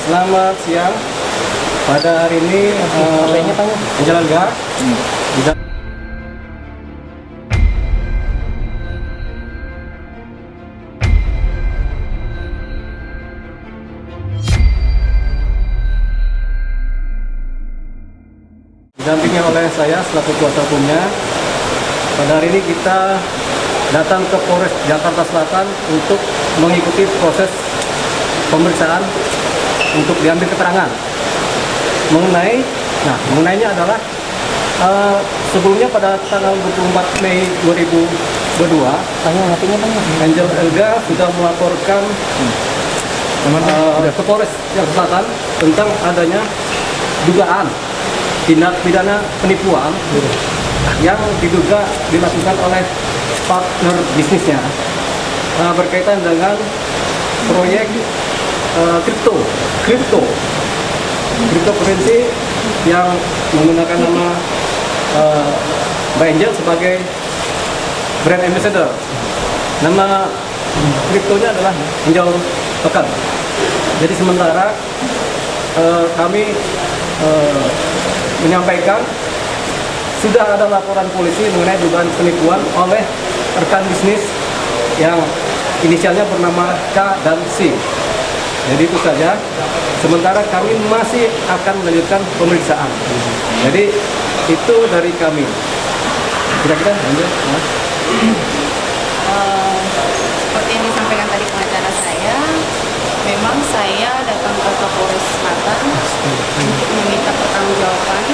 selamat siang. Pada hari ini Angel Elga didampingi oleh saya selaku kuasa hukumnya. Pada hari ini kita datang ke Polres Jakarta Selatan untuk mengikuti proses pemeriksaan untuk diambil keterangan mengenainya adalah sebelumnya pada tanggal 24 Mei 2022 Angel Elga sudah melaporkan ke Polres Jakarta Selatan tentang adanya dugaan tindak pidana penipuan yang diduga dilakukan oleh partner bisnisnya berkaitan dengan proyek cryptocurrency yang menggunakan nama Mbak Angel sebagai brand ambassador. Nama kriptonya adalah Angel Token. Jadi sementara kami menyampaikan sudah ada laporan polisi mengenai dugaan penipuan oleh rekan bisnis yang inisialnya bernama K dan C. Jadi itu saja. Sementara kami masih akan melanjutkan pemeriksaan. Jadi itu dari kami. Kira-kira lanjut. Seperti yang disampaikan tadi pengacara saya, memang saya datang ke Polres Selatan untuk meminta pertanggungjawaban,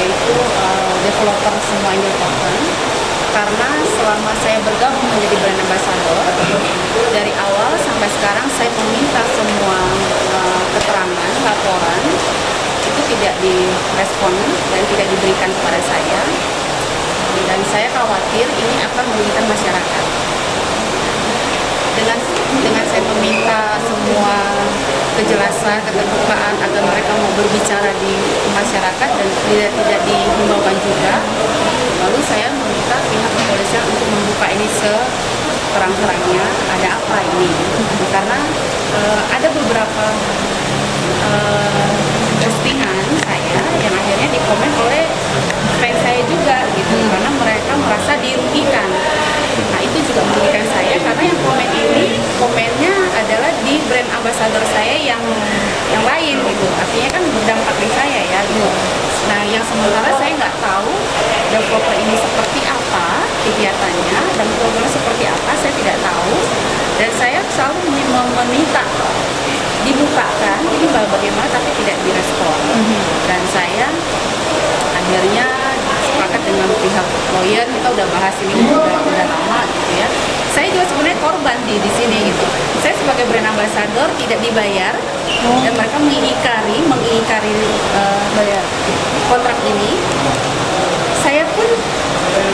yaitu developer semua Angel Token. Karena selama saya bergabung menjadi brand ambassador, dari awal sampai sekarang saya meminta semua keterangan, laporan, itu tidak direspon dan tidak diberikan kepada saya. Dan saya khawatir ini akan merugikan masyarakat. Dengan saya meminta semua kejelasan, keterbukaan agar mereka mau berbicara di masyarakat dan tidak dihimbaukan juga. Lalu saya meminta pihak kepolisian untuk membuka ini seterang-terangnya, ada apa ini? Karena ada beberapa postingan saya yang akhirnya dikomen oleh fans saya juga gitu, karena mereka merasa dirugikan. Nah itu juga merugikan saya karena yang komen ini komennya adalah di brand ambassador saya yang lain gitu, artinya kan berdampak di saya ya gitu. Nah yang sementara saya nggak tahu developer ini seperti apa kegiatannya dan programnya seperti apa, saya tidak tahu, dan saya selalu meminta dibukakan ini bagaimana, tapi tidak direspon. Dan saya akhirnya sepakat dengan pihak lawyer, kita udah bahas ini udah lama gitu ya. Saya juga sebenarnya korban di sini gitu. Saya sebagai brand ambassador tidak dibayar dan mereka mengingkari bayar kontrak ini. Saya pun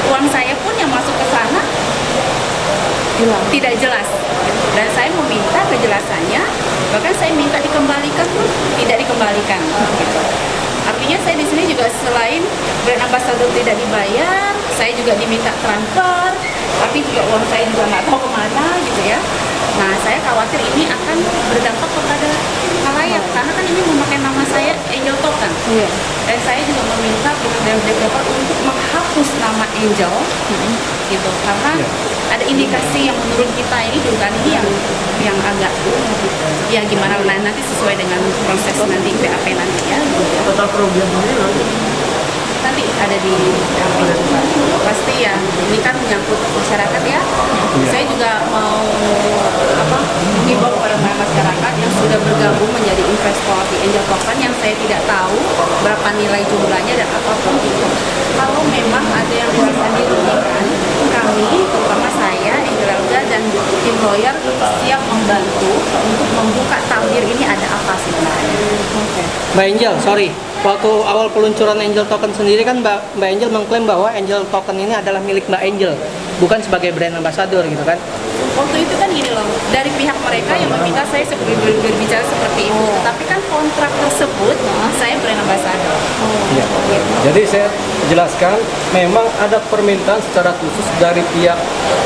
uang saya pun yang masuk ke sana tidak jelas, dan saya meminta kejelasannya, bahkan saya minta dikembalikan pun tidak dikembalikan gitu. Artinya saya di sini juga selain brand ambassador tidak dibayar, saya juga diminta transfer, tapi juga uang saya juga nggak tahu kemana gitu ya. Nah saya khawatir ini akan berdampak kepada khalayak karena kan ini memakai nama saya Angel Token. Dan saya juga meminta pihak developer untuk menghapus nama Angel gitu, karena ada indikasi yang menurut kita ini dugaan ini yang agak ya gimana nanti sesuai dengan proses nanti BAP nanti ya. Total kerugian Nanti ada di pasti ya, ini kan menyangkut masyarakat ya. Saya juga mau mengimbau kepada masyarakat yang sudah bergabung menjadi investor di Angel Token yang saya tidak tahu berapa nilai jumlahnya dan apapun itu. Kalau memang ada yang merasa dirugikan, kami terutama saya, Angel Elga dan tim lawyer siap membantu untuk membuka tabir ini ada apa sebenarnya. Mbak Angel, waktu awal peluncuran Angel Token sendiri kan Mbak Angel mengklaim bahwa Angel Token ini adalah milik Mbak Angel, bukan sebagai brand ambassador gitu kan? Waktu itu kan gini loh, dari pihak mereka yang meminta saya berbicara seperti itu, tapi kan kontrak tersebut saya brand ambassador. Ya. Jadi saya jelaskan, memang ada permintaan secara khusus dari pihak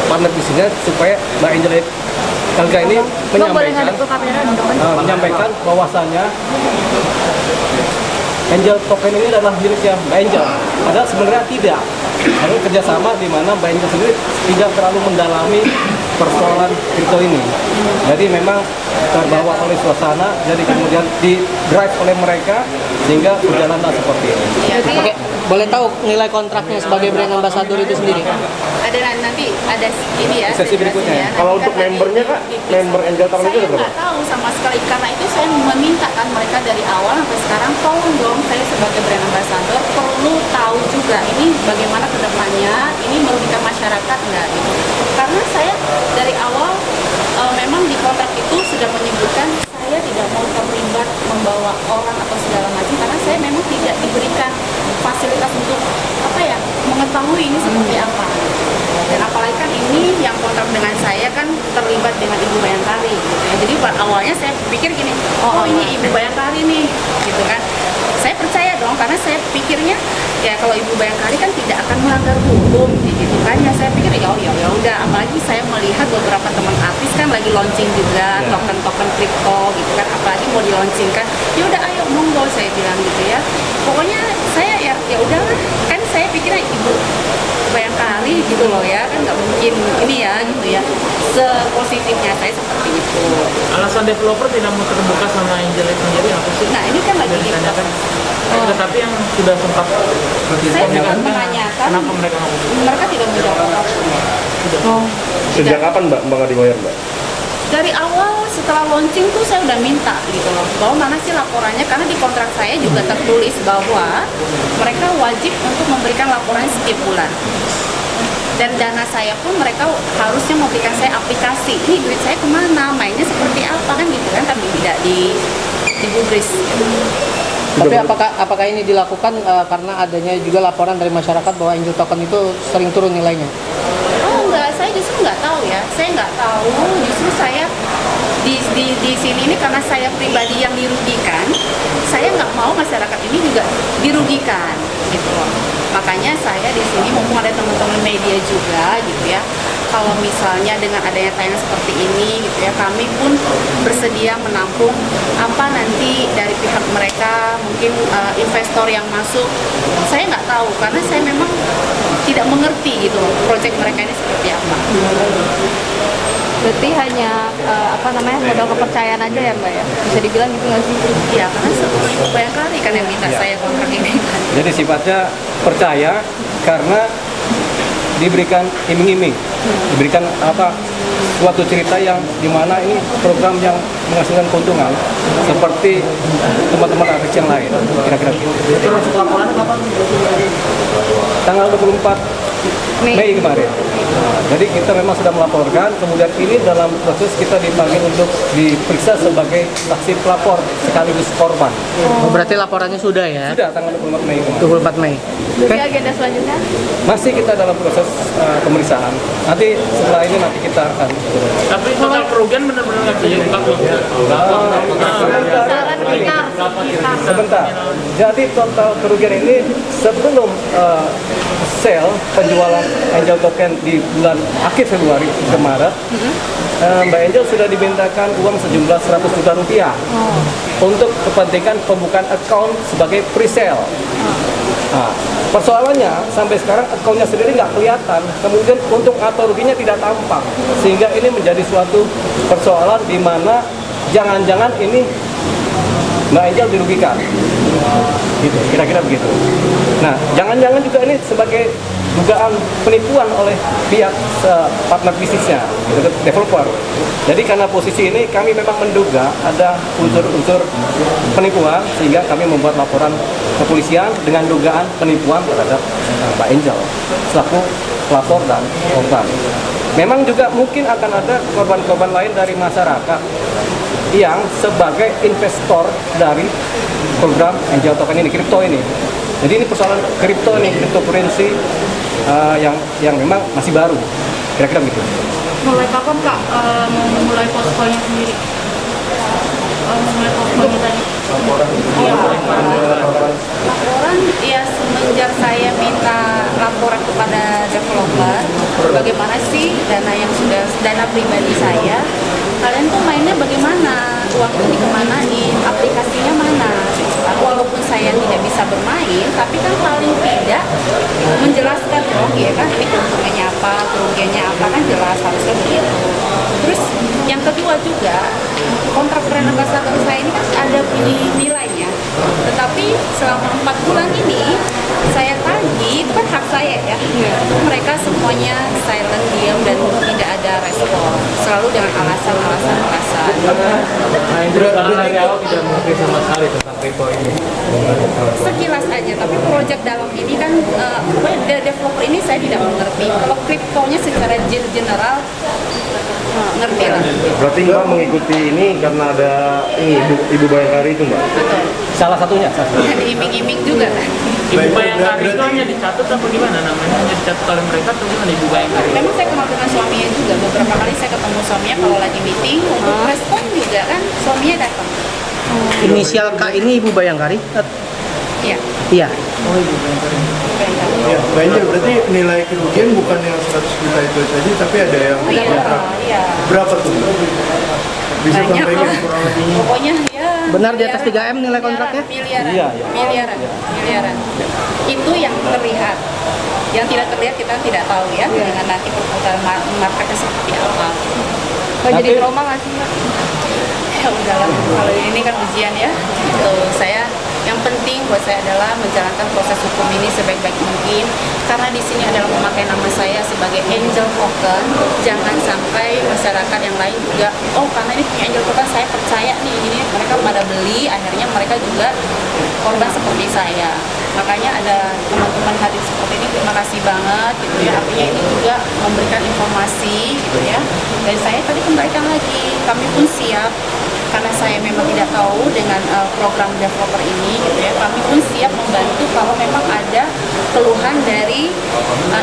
partner bisnisnya supaya Mbak Angel Elga ini Bang, boleh menyampaikan ngadep ke kamera dong? menyampaikan bahwasannya Angel Token ini adalah miliknya Mbak Angel. Padahal sebenarnya tidak. Karena kerjasama di mana Mbak Angel sendiri tidak terlalu mendalami persoalan kripto ini. Jadi memang terbawa oleh suasana, jadi kemudian di drive oleh mereka sehingga berjalanlah seperti ini. Oke, boleh tahu nilai kontraknya sebagai brand ambassador itu sendiri? Ada nanti ada ini ya Sesi saya jelasin berikutnya. ya. Kalau Nanti untuk kan membernya, Kak, member Angel Token itu saya ada berapa? nggak tahu sama sekali, karena itu saya meminta kan mereka dari awal sampai sekarang, tolong dong saya sebagai brand ambassador perlu tahu juga ini bagaimana kedepannya, ini merugikan masyarakat nggak gitu. Karena saya dari awal memang di kontrak itu sudah menyebutkan saya tidak mau terlibat membawa orang atau segala macam, karena saya memang tidak diberikan fasilitas untuk apa ya mengetahui ini seperti apa. Dan apalagi kan ini yang kontrak dengan saya kan terlibat dengan Ibu Bayangkari gitu ya. Jadi awalnya saya pikir gini, oh ini Ibu Bayangkari nih gitu kan. Saya percaya dong karena saya pikirnya ya kalau Ibu Bayangkari kan tidak akan melanggar hukum gitu kan. Ya saya pikir ya udah, apalagi saya melihat beberapa teman artis kan lagi launching juga token-token kripto gitu kan, apalagi mau di launchingkan. Ya udah ayo monggo saya bilang gitu ya. Pokoknya saya ya udahlah, kan saya pikirnya Ibu Bayangkari gitu loh ya, kan nggak mungkin ini ya gitu ya, sepositifnya saya seperti itu. Alasan developer tidak mau terbuka sama Angel sendiri apa sih? Nah ini kan lagi Sudah ditanyakan. Oh. Tetapi yang sudah sempat saya sempat menanyakan, kenapa mereka nggak mau? mereka tidak menjawab apapun. Sejak kapan Mbak nggak dibayar Mbak? Dari awal setelah launching tuh saya udah minta gitu loh, bahwa mana sih laporannya, karena di kontrak saya juga tertulis bahwa mereka wajib untuk memberikan laporan setiap bulan. Dan dana saya pun mereka harusnya memberikan saya aplikasi, ini duit saya kemana, mainnya seperti apa kan gitu kan, tapi tidak digubris gitu. Tapi apakah ini dilakukan karena adanya juga laporan dari masyarakat bahwa Angel Token itu sering turun nilainya? Oh enggak, saya justru nggak tahu ya. Saya nggak tahu, justru saya di sini ini karena saya pribadi yang dirugikan, saya nggak mau masyarakat ini juga dirugikan gitu loh. Makanya saya di sini mumpung ada teman-teman media juga gitu ya. Kalau misalnya dengan adanya tayangan seperti ini gitu ya, kami pun bersedia menampung apa nanti dari pihak mereka, mungkin investor yang masuk. Saya nggak tahu karena saya memang tidak mengerti gitu loh proyek mereka ini seperti apa. Berarti hanya modal kepercayaan aja ya Mbak ya? Bisa dibilang gitu nggak sih? Iya, karena seluruh Ibu Bayangkari kan yang minta saya kontrak ini kan. Jadi sifatnya percaya karena diberikan iming-iming, diberikan suatu cerita yang dimana ini program yang menghasilkan keuntungan seperti teman-teman artis yang lain, kira-kira gitu. Terus laporan kapan? Tanggal 24 Mei kemarin. Nah, jadi kita memang sudah melaporkan, kemudian ini dalam proses kita dipanggil untuk diperiksa sebagai saksi pelapor sekaligus korban. Oh, berarti laporannya sudah ya? Sudah tanggal 24 Mei kemarin. 24 Mei. Jadi agenda selanjutnya? Masih kita dalam proses pemeriksaan. Nanti setelah ini nanti kita akan Tapi total kerugian benar-benar nggak bisa diungkap loh. Kisaran sekitar. Sebentar. Jadi total kerugian ini sebelum sale penjualan Angel Token di bulan akhir Februari ke Maret, Mbak Angel sudah dimintakan uang sejumlah 100 juta rupiah untuk kepentingan pembukaan account sebagai pre-sale. Nah, persoalannya sampai sekarang akunnya sendiri nggak kelihatan, kemudian untuk atau ruginya tidak tampak, sehingga ini menjadi suatu persoalan di mana jangan-jangan ini Mbak Angel dirugikan, gitu, kira-kira begitu. Nah, jangan-jangan juga ini sebagai dugaan penipuan oleh pihak partner bisnisnya, gitu, developer. Jadi karena posisi ini kami memang menduga ada unsur-unsur penipuan, sehingga kami membuat laporan kepolisian dengan dugaan penipuan terhadap Mbak Angel selaku pelapor dan korban. Memang juga mungkin akan ada korban-korban lain dari masyarakat yang sebagai investor dari program Angel Token ini, kripto ini. Jadi ini persoalan kripto ini, cryptocurrency yang memang masih baru, kira-kira begitu. Mulai kapan Kak mau memulai poskonya sendiri? Memulai poskonya tadi? Laporan ya semenjak saya minta laporan kepada developer bagaimana sih dana pribadi saya izin, tapi kan paling tidak menjelaskan dong, ya kan, ini keuntungannya apa, kerugiannya apa, kan jelas harusnya begitu. Terus yang kedua juga, kontrak brand ambassador saya ini kan ada nilainya, tetapi selama 4 bulan ini saya tagih, itu kan hak saya ya, mereka semuanya silent, diam, dan tidak ada respon, selalu dengan alasan-alasan. Nah, Angel dari awal tidak mengerti sama sekali tentang kripto ini. Sekilas aja, tapi proyek dalam ini kan developer ini saya tidak mengerti. Kalau kriptonya secara general ngerti lah. Berarti Mbak mengikuti ini karena ada ini Ibu Bayangkari itu Mbak? Betul. Salah satunya. Diiming-iming juga kan. Ibu Bayangkari itu hanya dicatat apa gimana namanya? Hanya dicatat oleh mereka atau gimana Ibu Bayangkari? Memang saya kenal dengan suaminya juga. Beberapa kali saya ketemu suaminya kalau lagi meeting, untuk respon juga kan suaminya datang. Inisial K ini Ibu Bayangkari? Iya. Iya. Ya, Mbak Angel, berarti nilai kerugian bukan yang 100 juta itu saja, tapi ada yang kontrak. Iya. Berapa tuh? Bisa Banyak sampaikan lah. kurang lebihnya? Pokoknya ya. Benar di atas 3M nilai kontraknya? Miliaran. Iya, iya. Miliaran. Itu yang terlihat. Yang tidak terlihat kita tidak tahu ya, dengan nanti perputaran marketnya seperti apa. Jadi trauma nggak sih Mbak? Ya udahlah, kalau ini kan ujian ya. Gitu. Saya yang penting buat saya adalah menjalankan proses hukum ini sebaik-baik mungkin, karena di sini adalah memakai nama saya sebagai Angel Token. Jangan sampai masyarakat yang lain juga, oh karena ini punya Angel Token saya percaya nih, ini mereka pada beli, akhirnya mereka juga korban seperti saya. Makanya ada teman-teman hadir seperti ini, terima kasih banget gitu ya. Artinya ini juga memberikan informasi gitu ya. Dan saya tadi kembalikan lagi, kami pun siap, karena saya memang tidak tahu dengan program developer ini gitu ya. Kami pun siap membantu kalau memang ada keluhan dari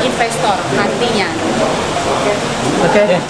investor nantinya. Oke.